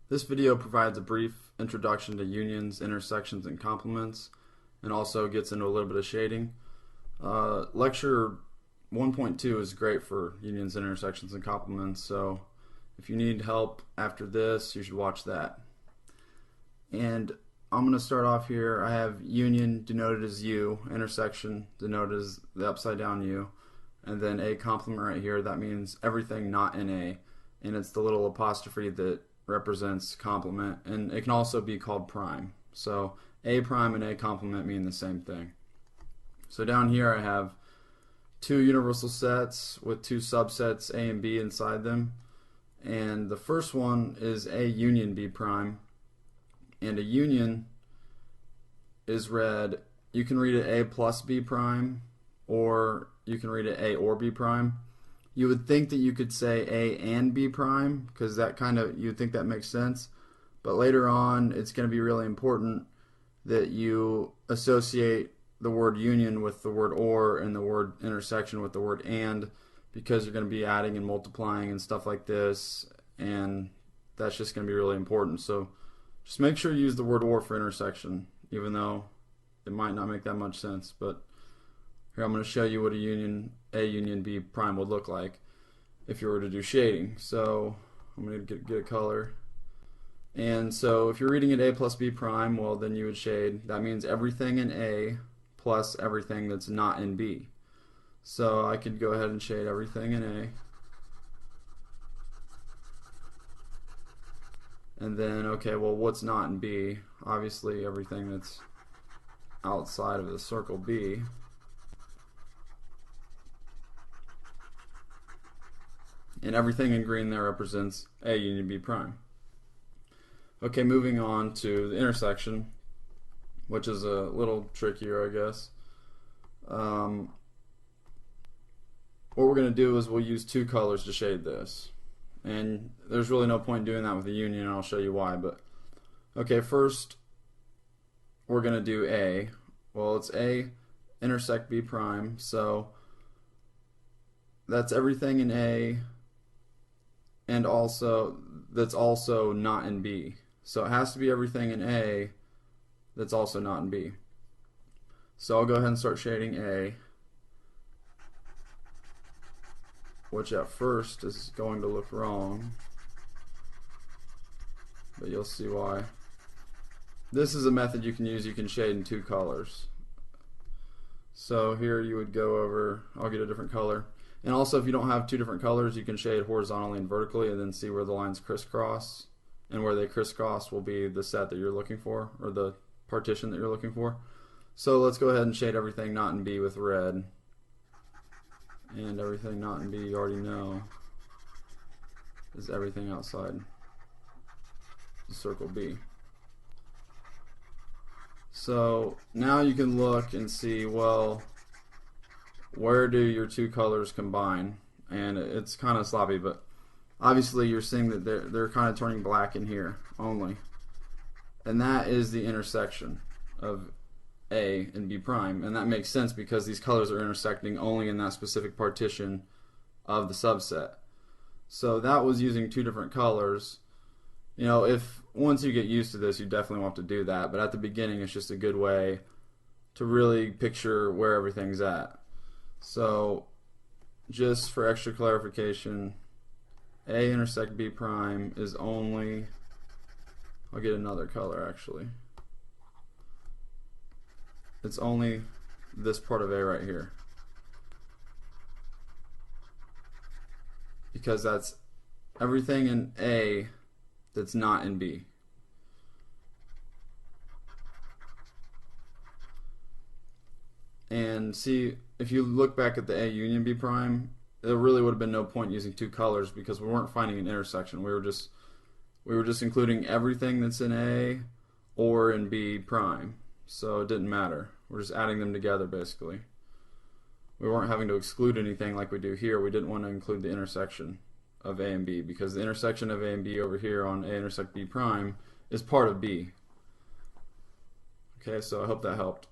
This video provides a brief introduction to unions, intersections, and complements, and also gets into a little bit of shading. Lecture 1.2 is great for unions, intersections, and complements, so if you need help after this, you should watch that. And I'm going to start off here. I have union denoted as U, intersection denoted as the upside down U, and then a complement right here. That means everything not in A, and it's the little apostrophe that represents complement, and it can also be called prime. So A prime and A complement mean the same thing. So down here I have two universal sets with two subsets A and B inside them, and the first one is A union B prime, and a union is read, you can read it A plus B prime, or you can read it A or B prime. You would think that you could say A and B prime, because that you'd think that makes sense. But later on, it's going to be really important that you associate the word union with the word or and the word intersection with the word and, because you're going to be adding and multiplying and stuff like this, and that's just going to be really important. So just make sure you use the word or for intersection, even though it might not make that much sense. But here I'm going to show you what a union B prime would look like if you were to do shading. So I'm going to get a color. And so if you're reading it A plus B prime, well, then you would shade. That means everything in A plus everything that's not in B. So I could go ahead and shade everything in A. And then, okay, well, what's not in B? Obviously everything that's outside of the circle B. And everything in green there represents A union B prime. Okay, moving on to the intersection, which is a little trickier, I guess. What we're going to do is we'll use two colors to shade this. And there's really no point doing that with a union, and I'll show you why. But okay, first we're going to do A. Well, it's A intersect B prime, so that's everything in A and also that's also not in B. So it has to be everything in A that's also not in B. So I'll go ahead and start shading A, which at first is going to look wrong, but you'll see why. This is a method you can use. You can shade in two colors. So here you would go over, I'll get a different color. And also, if you don't have two different colors, you can shade horizontally and vertically and then see where the lines crisscross. And where they crisscross will be the set that you're looking for, or the partition that you're looking for. So let's go ahead and shade everything not in B with red. And everything not in B, you already know, is everything outside the circle B. So now you can look and see, well, where do your two colors combine? And it's kind of sloppy, but obviously you're seeing that they're kind of turning black in here only. And that is the intersection of A and B prime. And that makes sense because these colors are intersecting only in that specific partition of the subset. So that was using two different colors. You know, if once you get used to this, you definitely want to do that. But at the beginning, it's just a good way to really picture where everything's at. So just for extra clarification, A intersect B prime is only, I'll get another color actually. It's only this part of A right here, because that's everything in A that's not in B. And see, if you look back at the A union B prime, there really would have been no point using two colors because we weren't finding an intersection. We were just including everything that's in A or in B prime. So it didn't matter. We're just adding them together basically. We weren't having to exclude anything like we do here. We didn't want to include the intersection of A and B because the intersection of A and B over here on A intersect B prime is part of B. Okay, so I hope that helped.